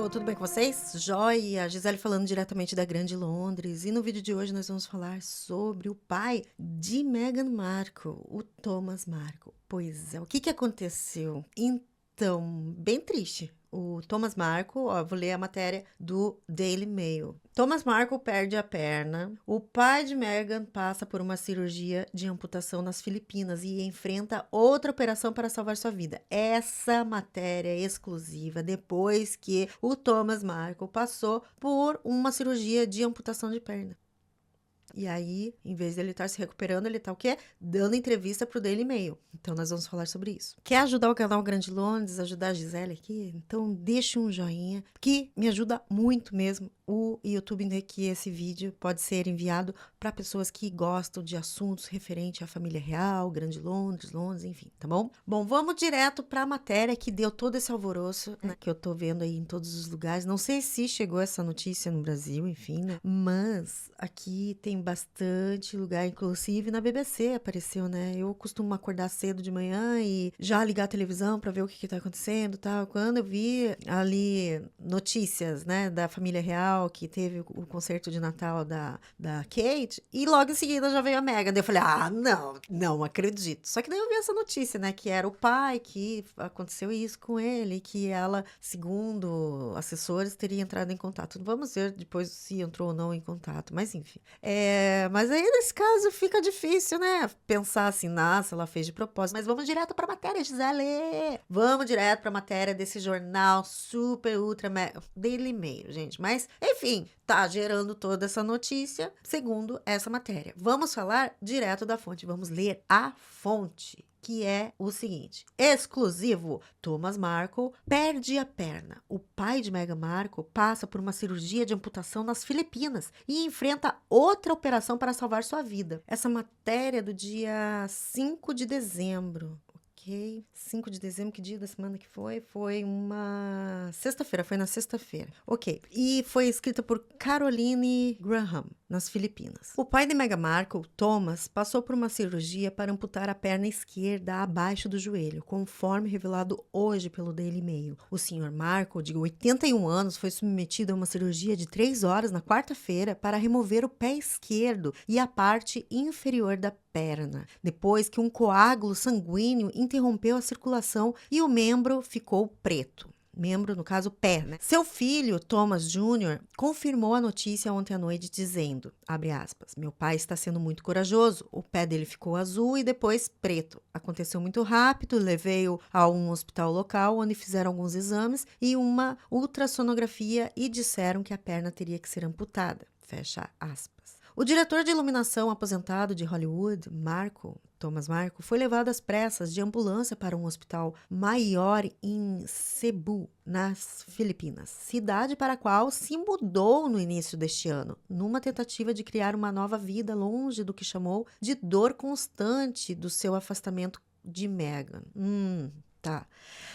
pessoal, tudo bem com vocês? Joia, Gisele falando diretamente da Grande Londres. E no vídeo de hoje nós vamos falar sobre o pai de Meghan Markle, o Thomas Markle. Pois é, o que aconteceu? Então, bem triste. O Thomas Markle, ó, vou ler a matéria do Daily Mail. Thomas Markle perde a perna. O pai de Meghan passa por uma cirurgia de amputação nas Filipinas e enfrenta outra operação para salvar sua vida. Essa matéria é exclusiva depois que o Thomas Markle passou por uma cirurgia de amputação de perna. E aí, em vez dele estar se recuperando, ele tá o quê? Dando entrevista pro Daily Mail. Então, nós vamos falar sobre isso. Quer ajudar o canal Grande Londres, ajudar a Gisele aqui? Então, deixa um joinha, que me ajuda muito mesmo o YouTube que esse vídeo pode ser enviado para pessoas que gostam de assuntos referentes à família real, Grande Londres, enfim, tá bom? Bom, vamos direto para a matéria que deu todo esse alvoroço, né, que eu tô vendo aí em todos os lugares. Não sei se chegou essa notícia no Brasil, enfim, né? Mas aqui tem bastante lugar, inclusive na BBC apareceu, né? Eu costumo acordar cedo de manhã e já ligar a televisão para ver o que tá acontecendo, tal. Quando eu vi ali notícias, né, da família real, que teve o concerto de Natal da Kate, e logo em seguida já veio a Meghan. Daí eu falei, não acredito. Só que daí eu vi essa notícia, né, que era o pai, que aconteceu isso com ele, que ela, segundo assessores, teria entrado em contato. Vamos ver depois se entrou ou não em contato, mas enfim. Mas aí nesse caso fica difícil, né, pensar assim, nossa, ela fez de propósito. Mas vamos direto pra matéria, Gisele! Vamos direto pra matéria desse jornal super ultra Daily Mail, gente. Mas enfim, tá gerando toda essa notícia segundo essa matéria. Vamos falar direto da fonte, vamos ler a fonte, que é o seguinte: exclusivo, Thomas Markle perde a perna. O pai de Meghan Markle passa por uma cirurgia de amputação nas Filipinas e enfrenta outra operação para salvar sua vida. Essa matéria é do dia 5 de dezembro. 5 de dezembro, que dia da semana que foi? Foi uma sexta-feira, foi na sexta-feira. Ok. E foi escrita por Caroline Graham, nas Filipinas. O pai de Meghan Markle, Thomas, passou por uma cirurgia para amputar a perna esquerda abaixo do joelho, conforme revelado hoje pelo Daily Mail. O Sr. Markle, de 81 anos, foi submetido a uma cirurgia de 3 horas na quarta-feira para remover o pé esquerdo e a parte inferior da perna, depois que um coágulo sanguíneo interrompeu a circulação e o membro ficou preto. Membro, no caso, pé, né? Seu filho, Thomas Jr., confirmou a notícia ontem à noite dizendo, abre aspas, meu pai está sendo muito corajoso, o pé dele ficou azul e depois preto. Aconteceu muito rápido, levei-o a um hospital local, onde fizeram alguns exames e uma ultrassonografia e disseram que a perna teria que ser amputada, fecha aspas. O diretor de iluminação aposentado de Hollywood, Thomas Markle, foi levado às pressas de ambulância para um hospital maior em Cebu, nas Filipinas, cidade para a qual se mudou no início deste ano, numa tentativa de criar uma nova vida longe do que chamou de dor constante do seu afastamento de Meghan. Tá.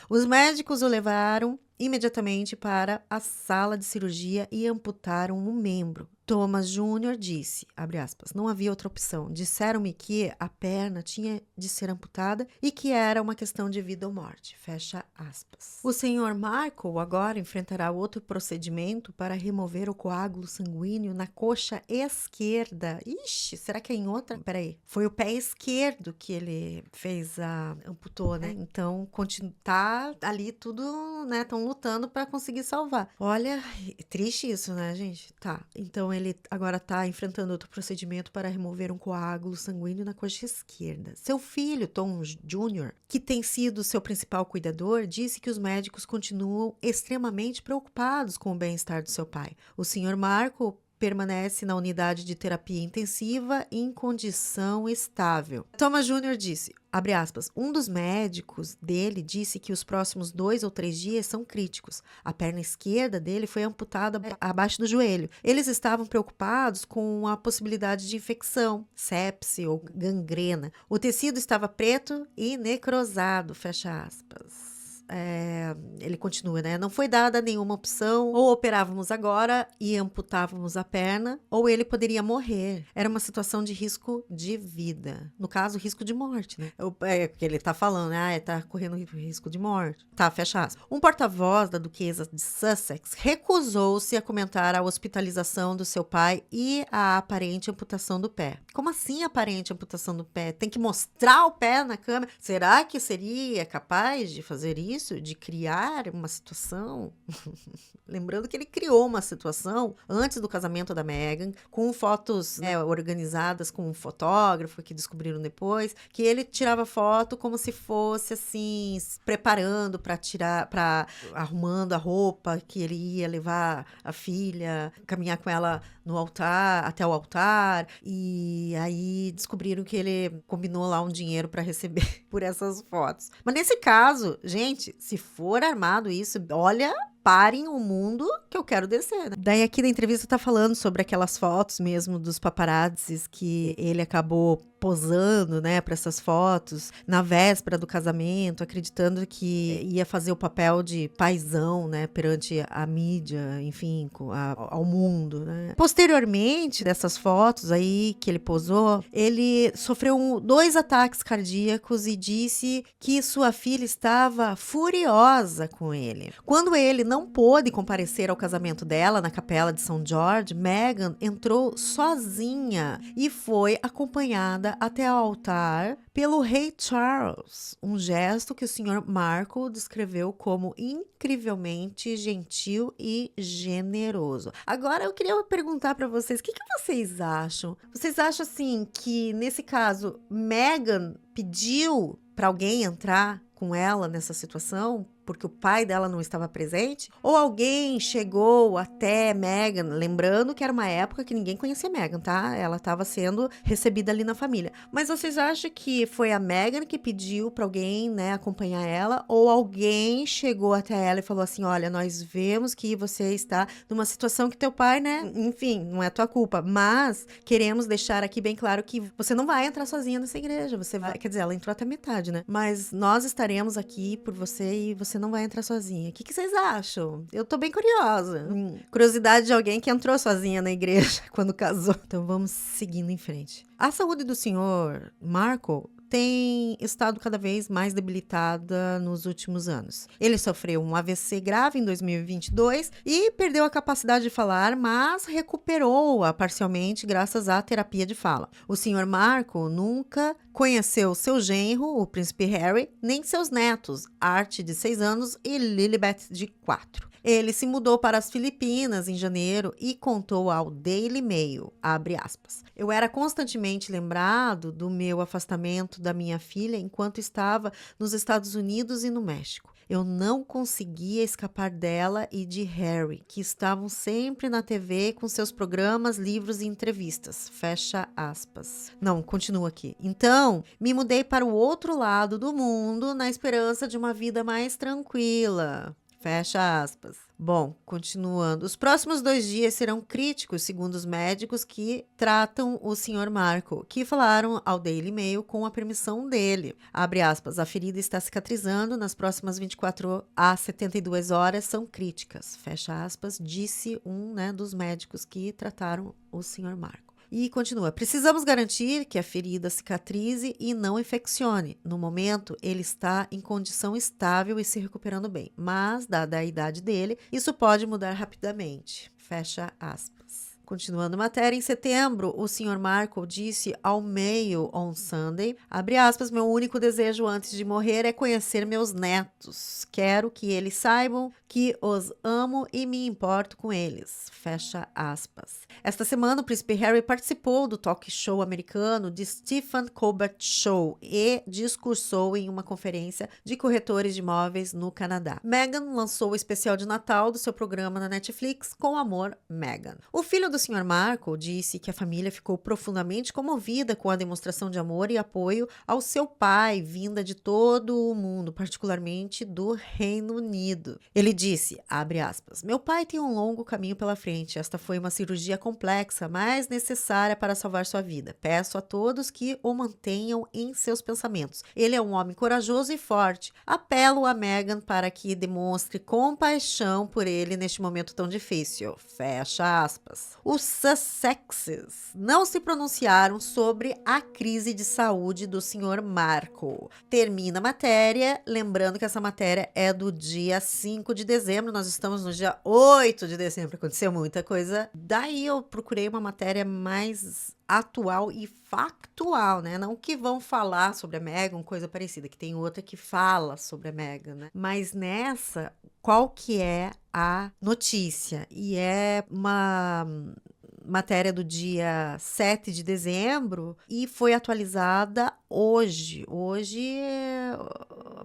Os médicos o levaram imediatamente para a sala de cirurgia e amputaram um membro. Thomas Jr. disse, abre aspas, não havia outra opção. Disseram-me que a perna tinha de ser amputada e que era uma questão de vida ou morte, fecha aspas. O Sr. Markle agora enfrentará outro procedimento para remover o coágulo sanguíneo na coxa esquerda. Ixi, será que é em outra? Peraí, foi o pé esquerdo que ele amputou, né? Então, tá ali tudo, né? Estão lutando para conseguir salvar. Olha, triste isso, né, gente? Tá, então ele agora está enfrentando outro procedimento para remover um coágulo sanguíneo na coxa esquerda. Seu filho, Tom Jr., que tem sido seu principal cuidador, disse que os médicos continuam extremamente preocupados com o bem-estar do seu pai. O Sr. Markle permanece na unidade de terapia intensiva em condição estável. Thomas Jr. disse, abre aspas, um dos médicos dele disse que os próximos 2 ou 3 dias são críticos. A perna esquerda dele foi amputada abaixo do joelho. Eles estavam preocupados com a possibilidade de infecção, sepse ou gangrena. O tecido estava preto e necrosado, fecha aspas. ele continua, né? Não foi dada nenhuma opção, ou operávamos agora e amputávamos a perna, ou ele poderia morrer. Era uma situação de risco de vida. No caso, risco de morte, né? Que ele tá falando, né? Tá correndo risco de morte. Tá, fecha aspas. Um porta-voz da duquesa de Sussex recusou-se a comentar a hospitalização do seu pai e a aparente amputação do pé. Como assim aparente amputação do pé? Tem que mostrar o pé na câmera? Será que seria capaz de fazer isso? De criar uma situação? Lembrando que ele criou uma situação antes do casamento da Meghan, com fotos organizadas com um fotógrafo que descobriram depois, que ele tirava foto como se fosse assim, se preparando para arrumando a roupa que ele ia levar a filha, caminhar com ela no altar, até o altar, e aí descobriram que ele combinou lá um dinheiro para receber por essas fotos. Mas nesse caso, gente, se for armado isso, olha, parem o mundo que eu quero descer, né? Daí aqui na entrevista tá falando sobre aquelas fotos mesmo dos paparazzis que ele acabou posando, né, para essas fotos na véspera do casamento, acreditando que ia fazer o papel de paizão, né, perante a mídia, enfim, ao mundo, né. Posteriormente dessas fotos aí que ele posou, ele sofreu 2 ataques cardíacos e disse que sua filha estava furiosa com ele. Quando ele não pôde comparecer ao casamento dela na capela de São George, Meghan entrou sozinha e foi acompanhada até ao altar pelo rei Charles, um gesto que o Sr. Markle descreveu como incrivelmente gentil e generoso. Agora eu queria perguntar para vocês, o que vocês acham? Vocês acham assim que nesse caso Meghan pediu para alguém entrar com ela nessa situação, porque o pai dela não estava presente? Ou alguém chegou até Meghan, lembrando que era uma época que ninguém conhecia Meghan, tá? Ela estava sendo recebida ali na família. Mas vocês acham que foi a Meghan que pediu para alguém, né, acompanhar ela? Ou alguém chegou até ela e falou assim, olha, nós vemos que você está numa situação que teu pai, né, enfim, não é tua culpa, mas queremos deixar aqui bem claro que você não vai entrar sozinha nessa igreja, você vai, quer dizer, ela entrou até metade, né? Mas nós estaremos aqui por você e você não vai entrar sozinha. O que vocês acham? Eu tô bem curiosa. Curiosidade de alguém que entrou sozinha na igreja quando casou. Então vamos seguindo em frente. A saúde do senhor Markle tem estado cada vez mais debilitada nos últimos anos. Ele sofreu um AVC grave em 2022 e perdeu a capacidade de falar, mas recuperou-a parcialmente graças à terapia de fala. O Sr. Markle nunca conheceu seu genro, o príncipe Harry, nem seus netos, Art, de 6 anos, e Lilibet, de 4. Ele se mudou para as Filipinas em janeiro e contou ao Daily Mail, abre aspas, eu era constantemente lembrado do meu afastamento da minha filha enquanto estava nos Estados Unidos e no México. Eu não conseguia escapar dela e de Harry, que estavam sempre na TV com seus programas, livros e entrevistas. Fecha aspas. Não, continua aqui. Então, me mudei para o outro lado do mundo na esperança de uma vida mais tranquila. Fecha aspas. Bom, continuando. Os próximos 2 dias serão críticos, segundo os médicos que tratam o Sr. Markle, que falaram ao Daily Mail com a permissão dele. Abre aspas. A ferida está cicatrizando. Nas próximas 24 a 72 horas são críticas. Fecha aspas. Disse um, né, dos médicos que trataram o Sr. Markle. E continua, precisamos garantir que a ferida cicatrize e não infeccione. No momento, ele está em condição estável e se recuperando bem, mas, dada a idade dele, isso pode mudar rapidamente. Fecha aspas. Continuando a matéria, em setembro, o Sr. Markle disse ao Mail on Sunday, abre aspas, meu único desejo antes de morrer é conhecer meus netos. Quero que eles saibam que os amo e me importo com eles. Fecha aspas. Esta semana, o príncipe Harry participou do talk show americano de Stephen Colbert Show e discursou em uma conferência de corretores de imóveis no Canadá. Meghan lançou o especial de Natal do seu programa na Netflix, Com Amor, Meghan. O filho do Sr. Markle disse que a família ficou profundamente comovida com a demonstração de amor e apoio ao seu pai, vinda de todo o mundo, particularmente do Reino Unido. Ele disse, abre aspas, meu pai tem um longo caminho pela frente. Esta foi uma cirurgia complexa, mas necessária para salvar sua vida. Peço a todos que o mantenham em seus pensamentos. Ele é um homem corajoso e forte. Apelo a Meghan para que demonstre compaixão por ele neste momento tão difícil. Fecha aspas. Os Sussexes não se pronunciaram sobre a crise de saúde do Sr. Markle. Termina a matéria, lembrando que essa matéria é do dia 5 de dezembro, nós estamos no dia 8 de dezembro, aconteceu muita coisa. Daí eu procurei uma matéria mais atual e factual, né? Não que vão falar sobre a Meghan, coisa parecida, que tem outra que fala sobre a Meghan, né? Mas nessa, qual que é a notícia? E é uma matéria do dia 7 de dezembro e foi atualizada hoje. Hoje,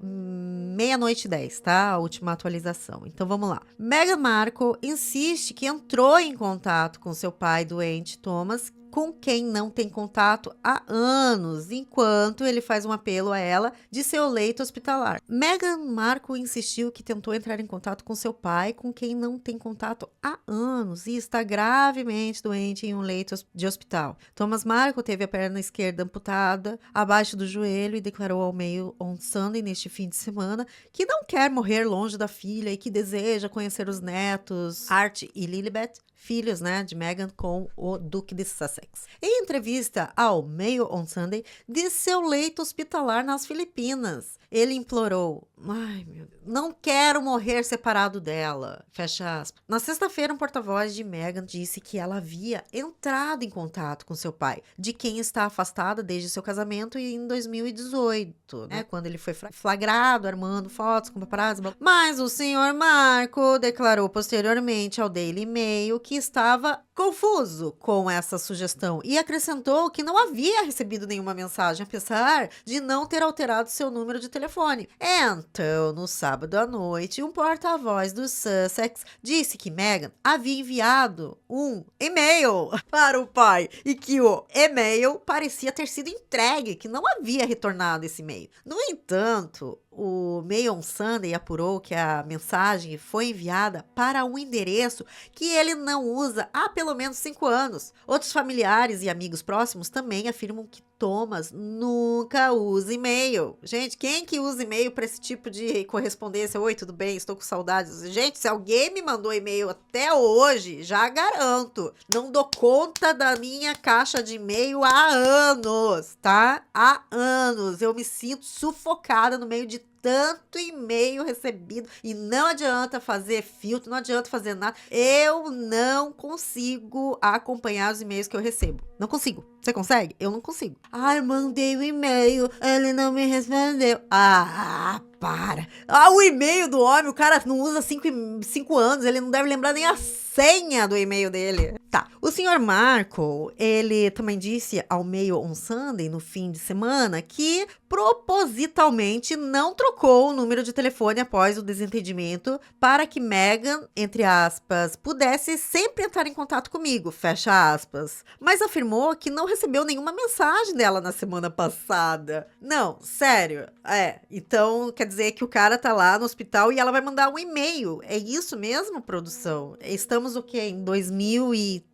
meia-noite e 10, tá? A última atualização. Então vamos lá. Meghan Markle insiste que entrou em contato com seu pai doente, Thomas, com quem não tem contato há anos, enquanto ele faz um apelo a ela de seu leito hospitalar. Meghan Markle insistiu que tentou entrar em contato com seu pai, com quem não tem contato há anos e está gravemente doente em um leito de hospital. Thomas Markle teve a perna esquerda amputada abaixo do joelho e declarou ao Mail on Sunday neste fim de semana que não quer morrer longe da filha e que deseja conhecer os netos Archie e Lilibet, filhos, né, de Meghan com o Duque de Sussex. Em entrevista ao Mail on Sunday, de seu leito hospitalar nas Filipinas, ele implorou, ai meu Deus, não quero morrer separado dela, fecha aspas. Na sexta-feira, um porta-voz de Meghan disse que ela havia entrado em contato com seu pai, de quem está afastada desde seu casamento em 2018, né, quando ele foi flagrado armando fotos com paparazzi. Mas o Sr. Markle declarou posteriormente ao Daily Mail que estava confuso com essa sugestão e acrescentou que não havia recebido nenhuma mensagem, apesar de não ter alterado seu número de telefone. Então, no sábado à noite, um porta-voz do Sussex disse que Meghan havia enviado um e-mail para o pai e que o e-mail parecia ter sido entregue, que não havia retornado esse e-mail. No entanto, o Mail on Sunday apurou que a mensagem foi enviada para um endereço que ele não usa há pelo menos 5 anos. Outros familiares e amigos próximos também afirmam que Thomas nunca usa e-mail. Gente, quem que usa e-mail para esse tipo de correspondência? Oi, tudo bem? Estou com saudades. Gente, se alguém me mandou e-mail até hoje, já garanto, não dou conta da minha caixa de e-mail há anos, tá? Há anos. Eu me sinto sufocada no meio de tanto e-mail recebido e não adianta fazer filtro, não adianta fazer nada. Eu não consigo acompanhar os e-mails que eu recebo. Não consigo. Você consegue? Eu não consigo. Ai, mandei o e-mail, ele não me respondeu. Ah, para. Ah, o e-mail do homem, o cara não usa 5 anos, ele não deve lembrar nem a senha do e-mail dele. Tá. O Sr. Markle, ele também disse ao Mail on Sunday, no fim de semana, que propositalmente não trocou o número de telefone após o desentendimento para que Meghan, entre aspas, pudesse sempre entrar em contato comigo, fecha aspas. Mas afirmou que não recebeu nenhuma mensagem dela na semana passada. Não, sério. Então quer dizer que o cara tá lá no hospital e ela vai mandar um e-mail. É isso mesmo, produção? Estamos o quê? Em 2001?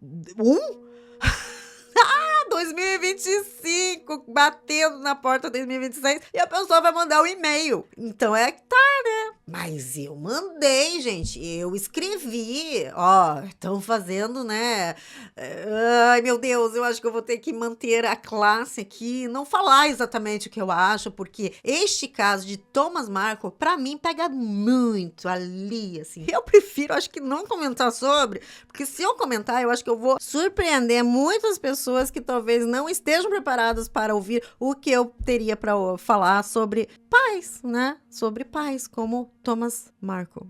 2025, batendo na porta 2026 e a pessoa vai mandar um e-mail. Então é que tá, né? Mas eu mandei, gente. Eu escrevi. Ó, estão fazendo, né? Ai, meu Deus, eu acho que eu vou ter que manter a classe aqui, não falar exatamente o que eu acho, porque este caso de Thomas Markle, pra mim, pega muito ali, assim. Eu prefiro, acho que não comentar sobre, porque se eu comentar, eu acho que eu vou surpreender muitas pessoas que talvez não estejam preparadas para ouvir o que eu teria para falar sobre pais, né? Sobre pais, como Thomas Markle.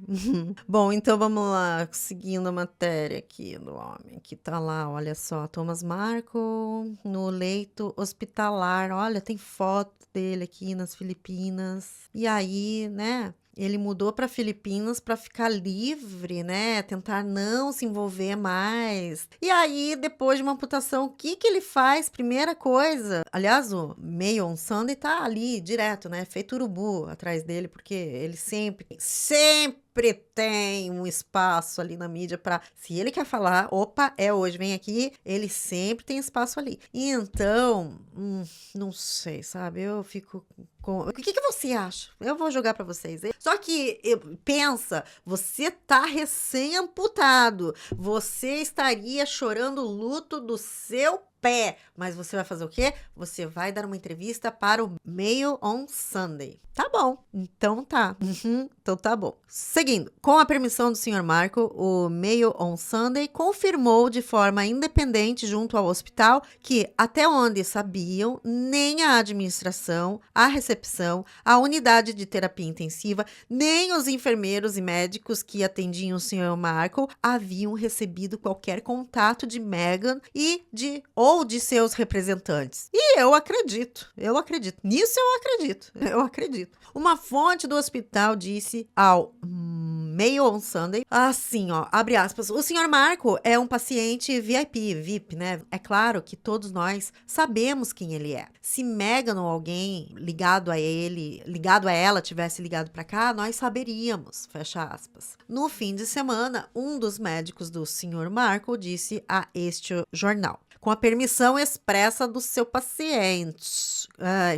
Bom, então vamos lá, seguindo a matéria aqui do homem, que tá lá, olha só, Thomas Markle no leito hospitalar, olha, tem foto dele aqui nas Filipinas, e aí, né, Ele mudou para Filipinas para ficar livre, né? Tentar não se envolver mais. E aí, depois de uma amputação, o que que ele faz? Primeira coisa. Aliás, o Mayo on Sunday tá ali direto, né? Feito urubu atrás dele, porque ele sempre tem um espaço ali na mídia para, se ele quer falar, opa, é hoje, vem aqui, ele sempre tem espaço ali. Então, não sei, sabe? Eu fico com... O que que você acha? Eu vou jogar para vocês. Só que, pensa, você tá recém-amputado, você estaria chorando o luto do seu pé, mas você vai fazer o quê? Você vai dar uma entrevista para o Mail on Sunday. Tá bom, então tá. Então tá bom. Seguindo, com a permissão do Sr. Marco, o Mail on Sunday confirmou de forma independente junto ao hospital que, até onde sabiam, nem a administração, a recepção, a unidade de terapia intensiva, nem os enfermeiros e médicos que atendiam o Sr. Marco haviam recebido qualquer contato de Meghan ou de seus representantes. E eu acredito. Nisso eu acredito. Uma fonte do hospital disse ao Mail on Sunday, assim, ó, abre aspas, o Sr. Marco é um paciente VIP, né? É claro que todos nós sabemos quem ele é. Se Meghan ou alguém ligado a ela, tivesse ligado para cá, nós saberíamos, fecha aspas. No fim de semana, um dos médicos do Sr. Marco disse a este jornal: com a permissão expressa do seu paciente.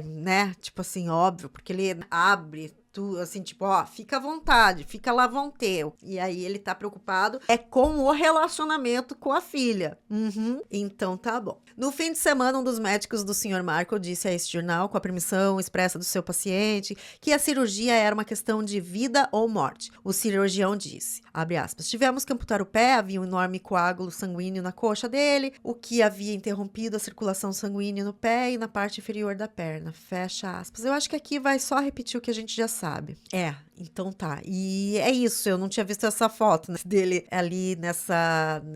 Né? Tipo assim, óbvio, porque ele abre tudo, assim, tipo, ó, fica à vontade, fica lá vão ter. E aí ele tá preocupado com o relacionamento com a filha. Então tá bom. No fim de semana, um dos médicos do Sr. Marco disse a esse jornal, com a permissão expressa do seu paciente, que a cirurgia era uma questão de vida ou morte. O cirurgião disse, abre aspas, tivemos que amputar o pé, havia um enorme coágulo sanguíneo na coxa dele, o que havia interrompido a circulação sanguínea no pé e na parte inferior da perna, fecha aspas. Eu acho que aqui vai só repetir o que a gente já sabe. Então tá. E é isso, eu não tinha visto essa foto, né, dele ali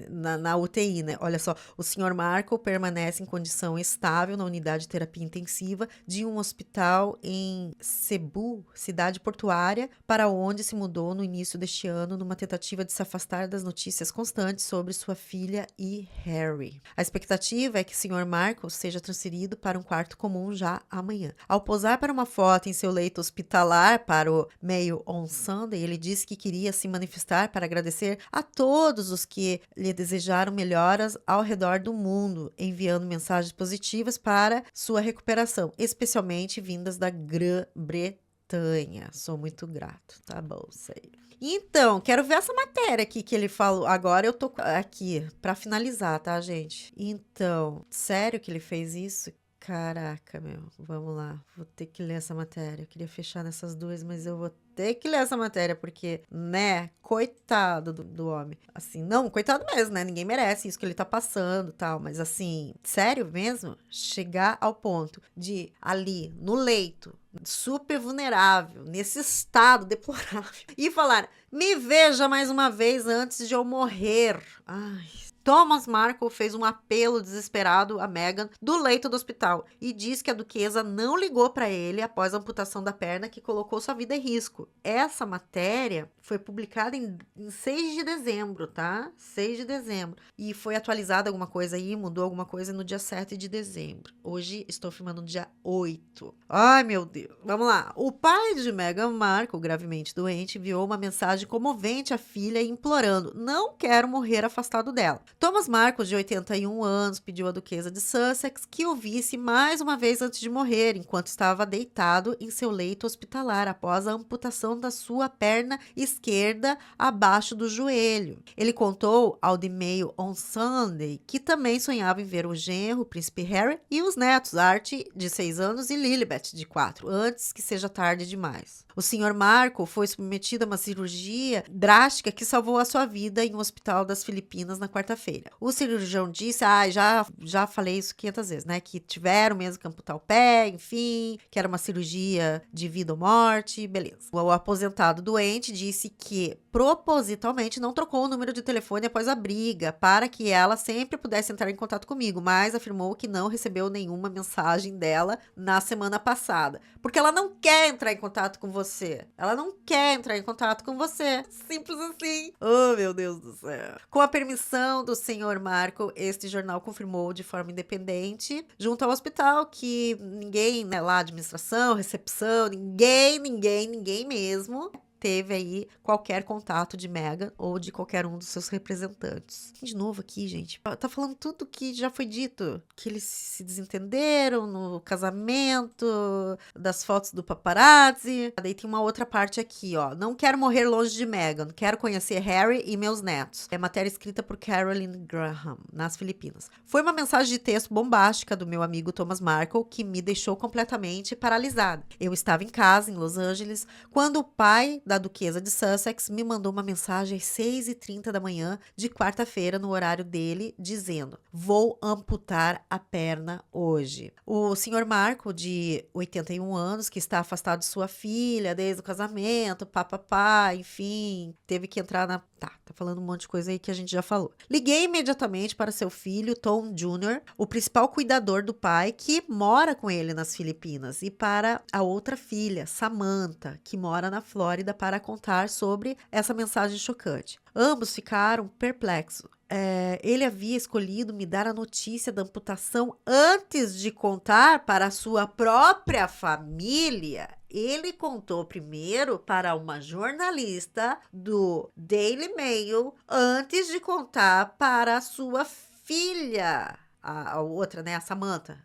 na UTI, né? Olha só, o Sr. Marco permanece em condição estável na unidade de terapia intensiva de um hospital em Cebu, cidade portuária, para onde se mudou no início deste ano numa tentativa de se afastar das notícias constantes sobre sua filha e Harry. A expectativa é que o Sr. Marco seja transferido para um quarto comum já amanhã. Ao posar para uma foto em seu leito hospitalar para o Mail on Sunday, ele disse que queria se manifestar para agradecer a todos os que lhe desejaram melhoras ao redor do mundo, enviando mensagens positivas para sua recuperação, especialmente vindas da Grã-Bretanha. Sou muito grato, tá bom, sei. Então, quero ver essa matéria aqui que ele falou. Agora eu tô aqui para finalizar, tá, gente? Então, sério que ele fez isso? Caraca, meu, vamos lá, vou ter que ler essa matéria. Eu queria fechar nessas duas, mas eu vou ter que ler essa matéria, porque, né, coitado do homem. Assim, não, coitado mesmo, né, ninguém merece isso que ele tá passando, tal, mas assim, sério mesmo, chegar ao ponto de ali, no leito, super vulnerável, nesse estado deplorável, e falar, me veja mais uma vez antes de eu morrer. Ai... Thomas Markle fez um apelo desesperado a Meghan do leito do hospital e diz que a duquesa não ligou para ele após a amputação da perna que colocou sua vida em risco. Essa matéria foi publicada em 6 de dezembro, tá? 6 de dezembro. E foi atualizada alguma coisa aí, mudou alguma coisa no dia 7 de dezembro. Hoje estou filmando no dia 8. Ai, meu Deus. Vamos lá. O pai de Meghan Markle, gravemente doente, enviou uma mensagem comovente à filha implorando: não quero morrer afastado dela. Thomas Markle, de 81 anos, pediu à duquesa de Sussex que o visse mais uma vez antes de morrer, enquanto estava deitado em seu leito hospitalar após a amputação da sua perna esquerda abaixo do joelho. Ele contou ao The Mail on Sunday que também sonhava em ver o genro, o príncipe Harry, e os netos, Archie, de 6 anos, e Lilibet, de 4, antes que seja tarde demais. O Sr. Markle foi submetido a uma cirurgia drástica que salvou a sua vida em um hospital das Filipinas na quarta-feira. quarta-feira. O cirurgião disse, já falei isso 500 vezes, né? Que tiveram mesmo que amputar o pé, enfim, que era uma cirurgia de vida ou morte, beleza. O aposentado doente disse que propositalmente não trocou o número de telefone após a briga, para que ela sempre pudesse entrar em contato comigo, mas afirmou que não recebeu nenhuma mensagem dela na semana passada. Porque ela não quer entrar em contato com você. Ela não quer entrar em contato com você. Simples assim. Oh, meu Deus do céu. Com a permissão do senhor Marco, este jornal confirmou de forma independente, junto ao hospital, que ninguém, né, lá, administração, recepção, ninguém mesmo teve aí qualquer contato de Meghan ou de qualquer um dos seus representantes. De novo aqui, gente, tá falando tudo que já foi dito, que eles se desentenderam no casamento, das fotos do paparazzi. Daí tem uma outra parte aqui, ó. Não quero morrer longe de Meghan, quero conhecer Harry e meus netos. É matéria escrita por Caroline Graham, nas Filipinas. Foi uma mensagem de texto bombástica do meu amigo Thomas Markle que me deixou completamente paralisada. Eu estava em casa, em Los Angeles, quando o pai da duquesa de Sussex me mandou uma mensagem às 6h30 da manhã de quarta-feira, no horário dele, dizendo: vou amputar a perna hoje. O senhor Marco, de 81 anos, que está afastado de sua filha desde o casamento, enfim, teve que entrar na... Tá falando um monte de coisa aí que a gente já falou. Liguei imediatamente para seu filho, Tom Jr., o principal cuidador do pai, que mora com ele nas Filipinas, e para a outra filha, Samantha, que mora na Flórida, para contar sobre essa mensagem chocante. Ambos ficaram perplexos. Ele havia escolhido me dar a notícia da amputação antes de contar para a sua própria família. Ele contou primeiro para uma jornalista do Daily Mail antes de contar para a sua filha, a outra, né, a Samantha.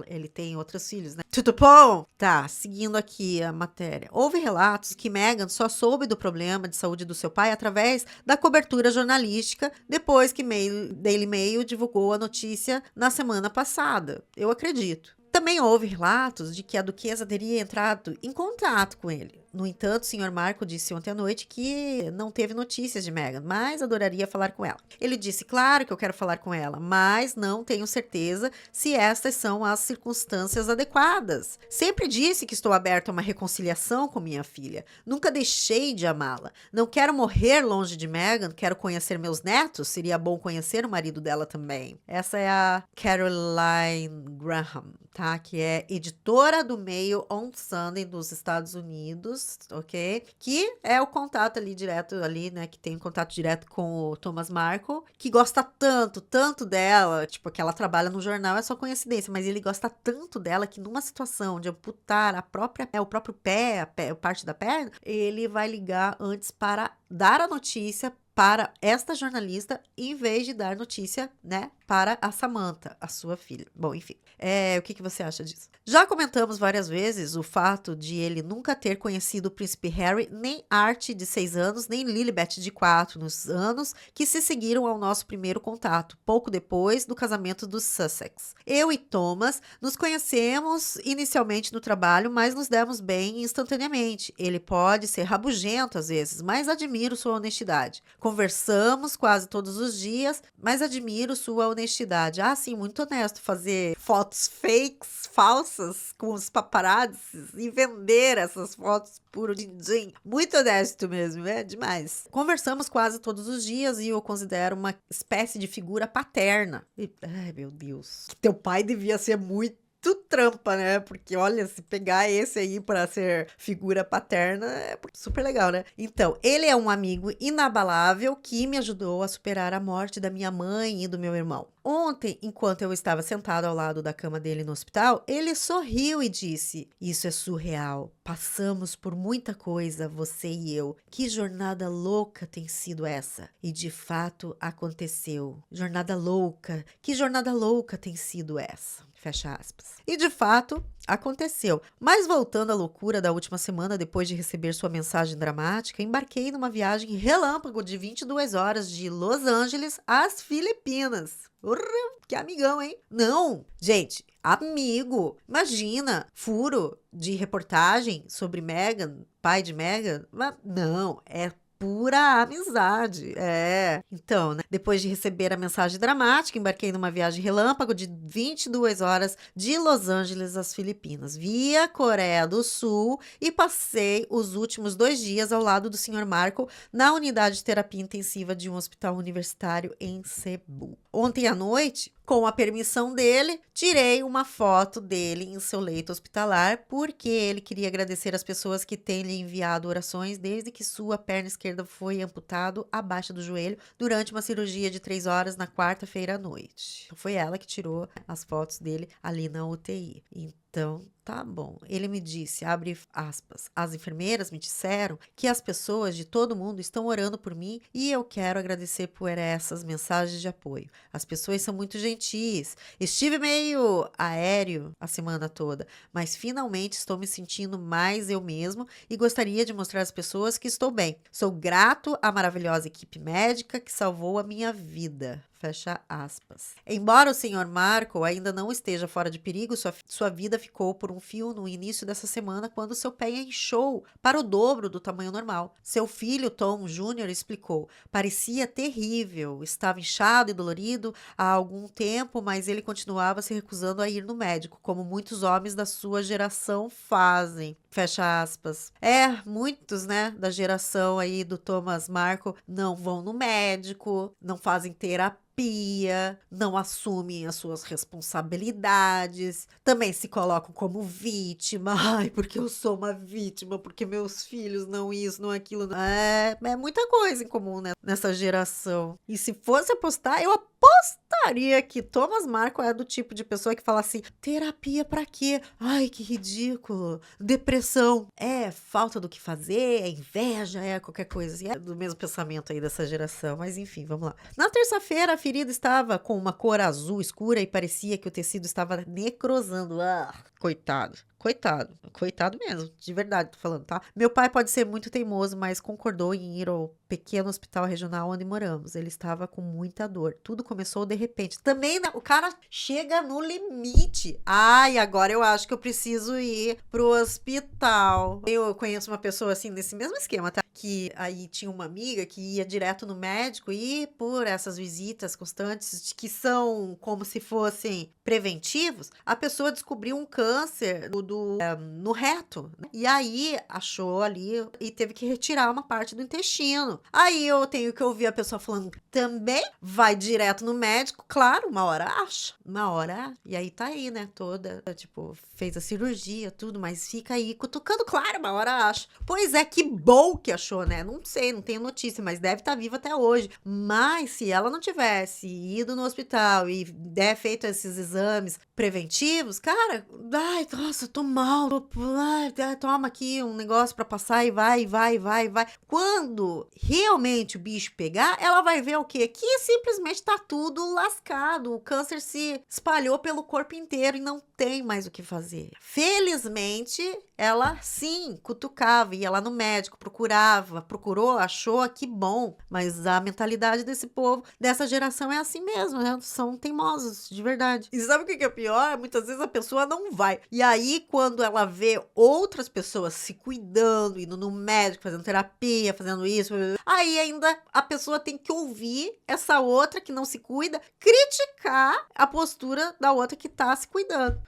Ele tem outros filhos, né? Tudo bom? Tá, seguindo aqui a matéria. Houve relatos que Meghan só soube do problema de saúde do seu pai através da cobertura jornalística depois que Daily Mail divulgou a notícia na semana passada. Eu acredito. Também houve relatos de que a duquesa teria entrado em contato com ele. No entanto, o senhor Marco disse ontem à noite que não teve notícias de Meghan, mas adoraria falar com ela. Ele disse, claro que eu quero falar com ela, mas não tenho certeza se estas são as circunstâncias adequadas. Sempre disse que estou aberto a uma reconciliação com minha filha. Nunca deixei de amá-la. Não quero morrer longe de Meghan, quero conhecer meus netos. Seria bom conhecer o marido dela também. Essa é a Caroline Graham, tá? Que é editora do Mail on Sunday dos Estados Unidos, ok? Que é o contato ali direto ali, né? Que tem um contato direto com o Thomas Markle, que gosta tanto dela, tipo, que ela trabalha no jornal, é só coincidência, mas ele gosta tanto dela que numa situação de amputar o próprio pé, a parte da perna, ele vai ligar antes para dar a notícia para esta jornalista, em vez de dar notícia, né, para a Samantha, a sua filha. Bom, enfim, o que você acha disso? Já comentamos várias vezes o fato de ele nunca ter conhecido o príncipe Harry, nem Archie, de 6 anos, nem Lilibet, de 4, nos anos que se seguiram ao nosso primeiro contato, pouco depois do casamento dos Sussex. Eu e Thomas nos conhecemos inicialmente no trabalho, mas nos demos bem instantaneamente. Ele pode ser rabugento às vezes, mas admiro sua honestidade. Conversamos quase todos os dias, mas admiro sua honestidade. Ah, sim, muito honesto fazer fotos fakes, falsas, com os paparazzis e vender essas fotos puro din-din. Muito honesto mesmo, é demais. Conversamos quase todos os dias e eu considero uma espécie de figura paterna. Ai, meu Deus. Teu pai devia ser muito trampa, né? Porque olha, se pegar esse aí para ser figura paterna é super legal, né? Então, ele é um amigo inabalável que me ajudou a superar a morte da minha mãe e do meu irmão. Ontem, enquanto eu estava sentado ao lado da cama dele no hospital, ele sorriu e disse: isso é surreal. Passamos por muita coisa, você e eu. Que jornada louca tem sido essa? E de fato aconteceu. Jornada louca. Que jornada louca tem sido essa? Fecha aspas. E de fato, aconteceu. Mas voltando à loucura da última semana, depois de receber sua mensagem dramática, embarquei numa viagem relâmpago de 22 horas de Los Angeles às Filipinas. Que amigão, hein? Não, gente, amigo. Imagina, furo de reportagem sobre Meghan, pai de Meghan. Mas não, é pura amizade. É. Então, né, depois de receber a mensagem dramática, embarquei numa viagem relâmpago de 22 horas de Los Angeles às Filipinas, via Coreia do Sul, e passei os últimos 2 dias ao lado do Sr. Marco na unidade de terapia intensiva de um hospital universitário em Cebu. Ontem à noite, com a permissão dele, tirei uma foto dele em seu leito hospitalar, porque ele queria agradecer as pessoas que têm lhe enviado orações desde que sua perna esquerda foi amputado abaixo do joelho durante uma cirurgia de 3 horas na quarta-feira à noite. Foi ela que tirou as fotos dele ali na UTI. Então, tá bom. Ele me disse, abre aspas, as enfermeiras me disseram que as pessoas de todo mundo estão orando por mim e eu quero agradecer por essas mensagens de apoio. As pessoas são muito gentis. Estive meio aéreo a semana toda, mas finalmente estou me sentindo mais eu mesmo e gostaria de mostrar às pessoas que estou bem. Sou grato à maravilhosa equipe médica que salvou a minha vida. Fecha aspas. Embora o Sr. Marco ainda não esteja fora de perigo, sua vida ficou por um fio no início dessa semana quando seu pé inchou para o dobro do tamanho normal. Seu filho, Tom Jr., explicou. Parecia terrível, estava inchado e dolorido há algum tempo, mas ele continuava se recusando a ir no médico, como muitos homens da sua geração fazem. Fecha aspas. Muitos, né, da geração aí do Thomas Marco não vão no médico, não fazem terapia, não assumem as suas responsabilidades, também se colocam como vítima. Ai, porque eu sou uma vítima, porque meus filhos não isso, não aquilo. É muita coisa em comum, né, nessa geração. E se fosse apostar, eu apostaria que Thomas Marco é do tipo de pessoa que fala assim, terapia pra quê? Ai, que ridículo. Depressão. É falta do que fazer, é inveja, é qualquer coisa assim. É do mesmo pensamento aí dessa geração, mas enfim, vamos lá. Na terça-feira, a ferida estava com uma cor azul escura e parecia que o tecido estava necrosando. Coitado. Coitado mesmo, de verdade tô falando, tá? Meu pai pode ser muito teimoso, mas concordou em ir ao pequeno hospital regional onde moramos. Ele estava com muita dor. Tudo começou de repente. Também, né, o cara chega no limite. Ai, agora eu acho que eu preciso ir pro hospital. Eu conheço uma pessoa assim, nesse mesmo esquema, tá? Que aí tinha uma amiga que ia direto no médico e por essas visitas constantes, que são como se fossem preventivos, a pessoa descobriu um câncer no reto, né? E aí achou ali e teve que retirar uma parte do intestino. Aí eu tenho que ouvir a pessoa falando, também vai direto no médico, claro, uma hora acha, e aí tá aí, né, toda, tipo, fez a cirurgia, tudo, mas fica aí cutucando, claro, uma hora acha. Pois é, que bom que achou, né, não sei, não tenho notícia, mas deve estar viva até hoje. Mas se ela não tivesse ido no hospital e feito esses exames preventivos, cara, ai, nossa, tô mal, toma aqui um negócio pra passar e vai. Quando realmente o bicho pegar, ela vai ver o quê? Que simplesmente tá tudo lascado, o câncer se espalhou pelo corpo inteiro e não tem mais o que fazer. Felizmente, ela sim cutucava, ia lá no médico, procurou, achou, que bom, mas a mentalidade desse povo, dessa geração é assim mesmo, né? São teimosos, de verdade. E sabe o que é pior? Muitas vezes a pessoa não vai. E aí, quando ela vê outras pessoas se cuidando, indo no médico, fazendo terapia, fazendo isso, aí ainda a pessoa tem que ouvir essa outra que não se cuida, criticar a postura da outra que tá se cuidando.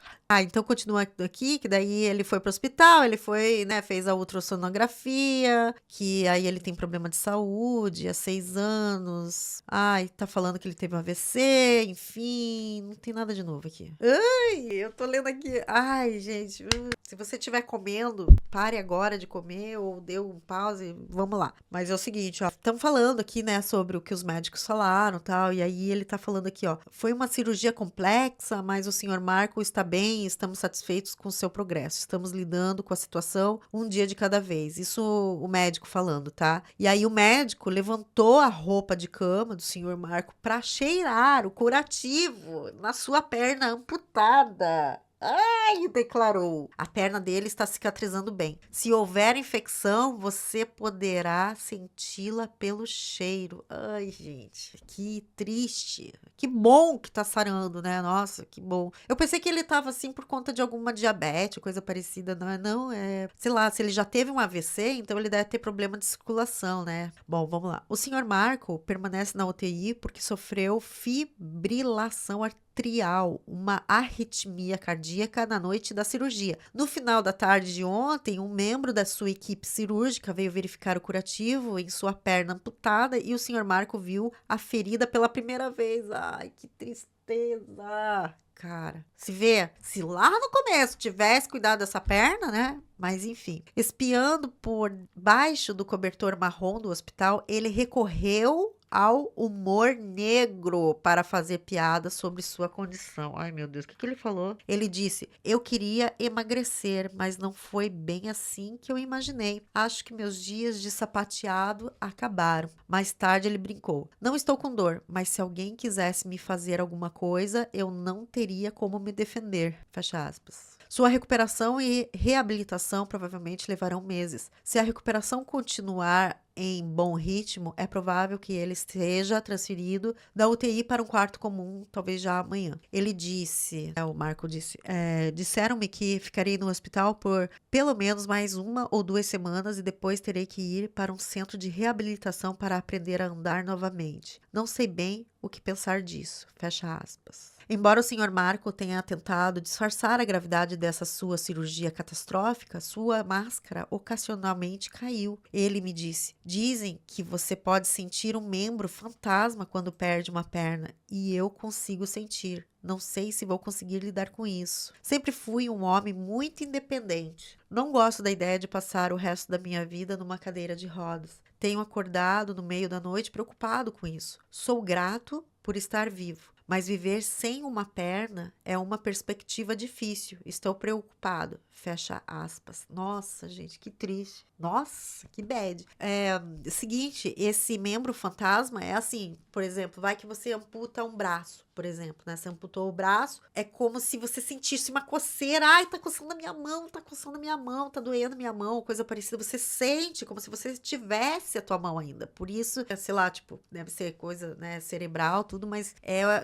Então continua aqui, que daí ele foi pro hospital, ele foi, né, fez a ultrassonografia, que aí ele tem problema de saúde há 6 anos. Tá falando que ele teve um AVC, enfim, não tem nada de novo aqui. Eu tô lendo aqui. Gente, se você estiver comendo, pare agora de comer ou dê um pause, vamos lá. Mas é o seguinte, ó, estamos falando aqui, né, sobre o que os médicos falaram, tal, e aí ele tá falando aqui, ó, foi uma cirurgia complexa, mas o senhor Marco está bem, estamos satisfeitos com o seu progresso, estamos lidando com a situação um dia de cada vez. Isso o médico falando, tá? E aí o médico levantou a roupa de cama do senhor Marco para cheirar o curativo na sua perna amputada. Ai, declarou. A perna dele está cicatrizando bem. Se houver infecção, você poderá senti-la pelo cheiro. Ai, gente, que triste. Que bom que tá sarando, né? Nossa, que bom. Eu pensei que ele tava assim por conta de alguma diabetes, coisa parecida. Não é, não, é, sei lá, se ele já teve um AVC, então ele deve ter problema de circulação, né? Bom, vamos lá. O senhor Marco permanece na UTI porque sofreu fibrilação arterial, uma arritmia cardíaca na noite da cirurgia. No final da tarde de ontem, um membro da sua equipe cirúrgica veio verificar o curativo em sua perna amputada e o senhor Marco viu a ferida pela primeira vez. Ai, que tristeza! Cara, se vê, se lá no começo tivesse cuidado dessa perna, né? Mas enfim, espiando por baixo do cobertor marrom do hospital, ele recorreu ao humor negro para fazer piada sobre sua condição. Ai, meu Deus, o que que ele falou? Ele disse: Eu queria emagrecer, mas não foi bem assim que eu imaginei. Acho que meus dias de sapateado acabaram. Mais tarde ele brincou: Não estou com dor, mas se alguém quisesse me fazer alguma coisa, eu não teria como me defender. Fecha aspas. Sua recuperação e reabilitação provavelmente levarão meses. Se a recuperação continuar em bom ritmo, é provável que ele esteja transferido da UTI para um quarto comum, talvez já amanhã. Ele disse, o Marco disse, disseram-me que ficarei no hospital por pelo menos mais 1 ou 2 semanas e depois terei que ir para um centro de reabilitação para aprender a andar novamente. Não sei bem o que pensar disso. Fecha aspas. Embora o senhor Marco tenha tentado disfarçar a gravidade dessa sua cirurgia catastrófica, sua máscara ocasionalmente caiu. Ele me disse: Dizem que você pode sentir um membro fantasma quando perde uma perna, e eu consigo sentir. Não sei se vou conseguir lidar com isso. Sempre fui um homem muito independente. Não gosto da ideia de passar o resto da minha vida numa cadeira de rodas. Tenho acordado no meio da noite preocupado com isso. Sou grato por estar vivo. Mas viver sem uma perna é uma perspectiva difícil. Estou preocupado. Fecha aspas. Nossa, gente, que triste. Nossa, que bad. Seguinte, esse membro fantasma é assim, por exemplo, vai que você amputa um braço, por exemplo, né? Você amputou o braço, é como se você sentisse uma coceira. Ai, tá coçando a minha mão, tá coçando a minha mão, tá doendo a minha mão, coisa parecida. Você sente como se você tivesse a tua mão ainda. Por isso, sei lá, tipo, deve ser coisa, né, cerebral, tudo, mas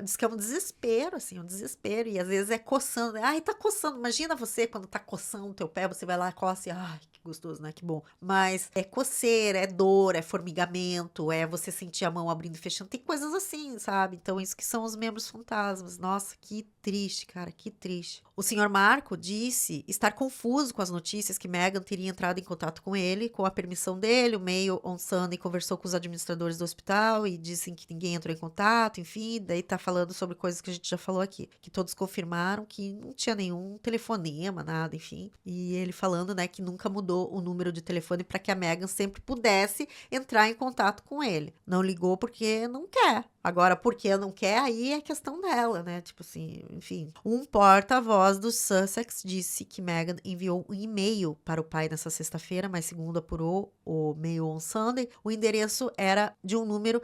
diz que é um desespero, assim, um desespero. E às vezes é coçando, né? Ai, tá coçando. Imagina você quando tá coçando o teu pé, você vai lá, coça e, ai, que gostoso, né? Que bom. Mas é coceira, é dor, é formigamento, é você sentir a mão abrindo e fechando. Tem coisas assim, sabe? Então, isso que são os membros fantasmas. Nossa, que triste, cara, que triste. O senhor Marco disse estar confuso com as notícias que Meghan teria entrado em contato com ele, com a permissão dele. O Mail on Sunday conversou com os administradores do hospital e dizem que ninguém entrou em contato, enfim. Daí tá falando sobre coisas que a gente já falou aqui, que todos confirmaram que não tinha nenhum telefonema, nada, enfim. E ele falando, né, que nunca mudou o número de telefone para que a Meghan sempre pudesse entrar em contato com ele. Não ligou porque não quer. Agora, porque não quer, aí é questão dela, né? Tipo assim, enfim. Um porta-voz do Sussex disse que Meghan enviou um e-mail para o pai nessa sexta-feira, mas segundo apurou o Mail on Sunday, o endereço era de um número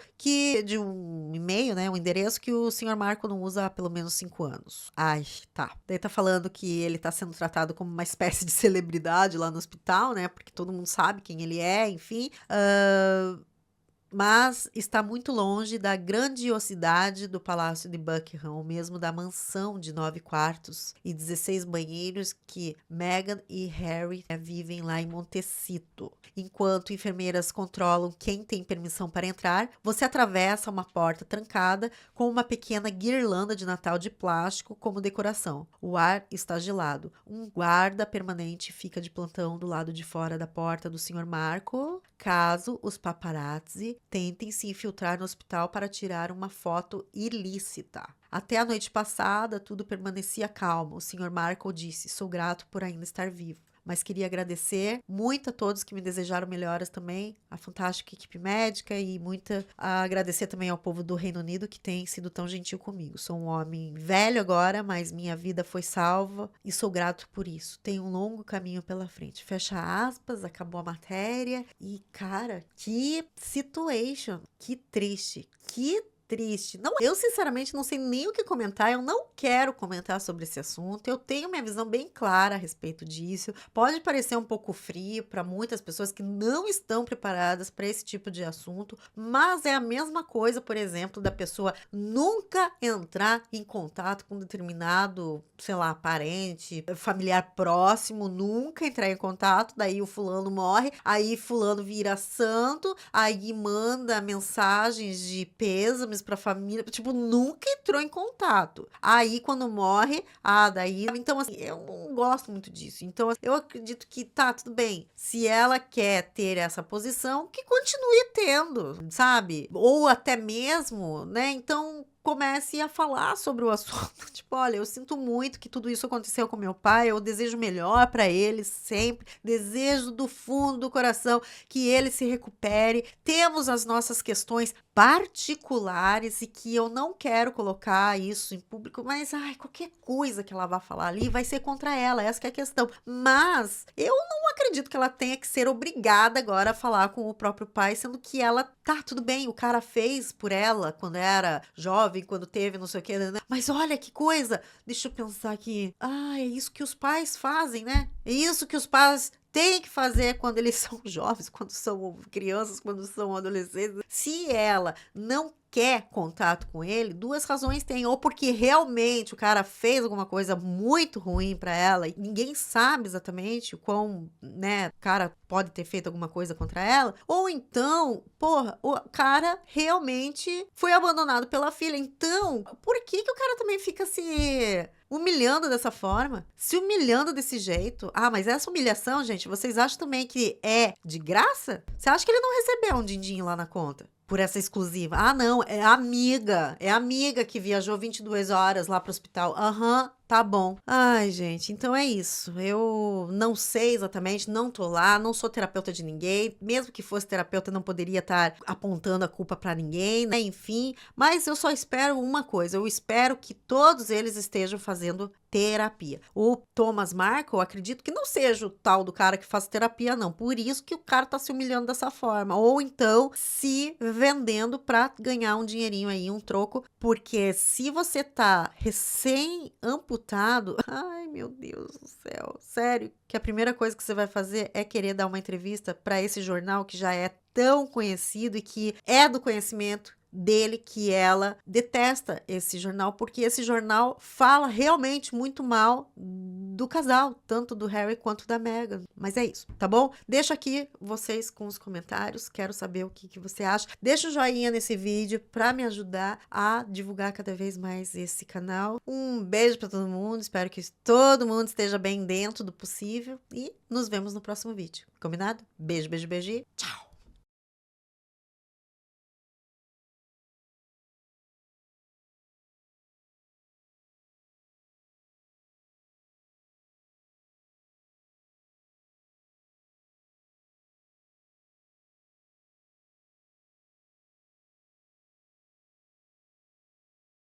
de um e-mail, né? Um endereço que o senhor Marco não usa há pelo menos 5 anos. Ai, tá. Daí tá falando que ele tá sendo tratado como uma espécie de celebridade lá no hospital, né? Porque todo mundo sabe quem ele é, enfim. Mas está muito longe da grandiosidade do Palácio de Buckingham, ou mesmo da mansão de 9 quartos e 16 banheiros que Meghan e Harry vivem lá em Montecito. Enquanto enfermeiras controlam quem tem permissão para entrar, você atravessa uma porta trancada com uma pequena guirlanda de Natal de plástico como decoração. O ar está gelado. Um guarda permanente fica de plantão do lado de fora da porta do Sr. Marco, caso os paparazzi tentem se infiltrar no hospital para tirar uma foto ilícita. Até a noite passada, tudo permanecia calmo. O Sr. Markle disse: Sou grato por ainda estar vivo. Mas queria agradecer muito a todos que me desejaram melhoras também, a fantástica equipe médica e agradecer também ao povo do Reino Unido que tem sido tão gentil comigo. Sou um homem velho agora, mas minha vida foi salva e sou grato por isso. Tenho um longo caminho pela frente. Fecha aspas, acabou a matéria e, cara, que situation, que triste, que triste. Não, eu sinceramente não sei nem o que comentar, eu não quero comentar sobre esse assunto. Eu tenho minha visão bem clara a respeito disso. Pode parecer um pouco frio para muitas pessoas que não estão preparadas para esse tipo de assunto, mas é a mesma coisa, por exemplo, da pessoa nunca entrar em contato com um determinado, sei lá, parente, familiar próximo, nunca entrar em contato, daí o fulano morre, aí fulano vira santo, aí manda mensagens de pêsames pra família, tipo, nunca entrou em contato. Aí quando morre, daí, então assim, eu não gosto muito disso. Então eu acredito que tá tudo bem. Se ela quer ter essa posição, que continue tendo, sabe? Ou até mesmo, né? Então comece a falar sobre o assunto. Tipo, olha, eu sinto muito que tudo isso aconteceu com meu pai, eu desejo melhor para ele sempre, desejo do fundo do coração que ele se recupere. Temos as nossas questões particulares e que eu não quero colocar isso em público, mas qualquer coisa que ela vá falar ali vai ser contra ela, essa que é a questão. Mas eu não acredito que ela tenha que ser obrigada agora a falar com o próprio pai, sendo que ela, tá, tudo bem, o cara fez por ela quando era jovem, quando teve não sei o que, né? Mas olha que coisa, deixa eu pensar aqui. É isso que os pais fazem, né? É isso que os pais têm que fazer quando eles são jovens, quando são crianças, quando são adolescentes. Se ela não quer contato com ele, duas razões tem, ou porque realmente o cara fez alguma coisa muito ruim pra ela e ninguém sabe exatamente o quão, né, o cara pode ter feito alguma coisa contra ela, ou então, porra, o cara realmente foi abandonado pela filha. Então, por que que o cara também fica se humilhando dessa forma? Se humilhando desse jeito? Mas essa humilhação, gente, vocês acham também que é de graça? Você acha que ele não recebeu um din-din lá na conta? Por essa exclusiva. Não, é a amiga. É a amiga que viajou 22 horas lá pro hospital. Aham, tá bom. Ai, gente, então é isso. Eu não sei exatamente, não tô lá, não sou terapeuta de ninguém. Mesmo que fosse terapeuta, não poderia estar apontando a culpa pra ninguém, né? Enfim, mas eu só espero uma coisa. Eu espero que todos eles estejam fazendo terapia. O Thomas Markle, acredito que não seja o tal do cara que faz terapia, não. Por isso que o cara tá se humilhando dessa forma. Ou então se vendendo pra ganhar um dinheirinho aí, um troco. Porque se você tá recém-amputado, ai meu Deus do céu, sério, que a primeira coisa que você vai fazer é querer dar uma entrevista pra esse jornal que já é tão conhecido e que é do conhecimento dele, que ela detesta esse jornal, porque esse jornal fala realmente muito mal do casal, tanto do Harry quanto da Meghan. Mas é isso, tá bom? Deixa aqui vocês com os comentários, quero saber o que você acha. Deixa o joinha nesse vídeo para me ajudar a divulgar cada vez mais esse canal. Um beijo para todo mundo, espero que todo mundo esteja bem dentro do possível e nos vemos no próximo vídeo. Combinado? Beijo, beijo, beijo e tchau!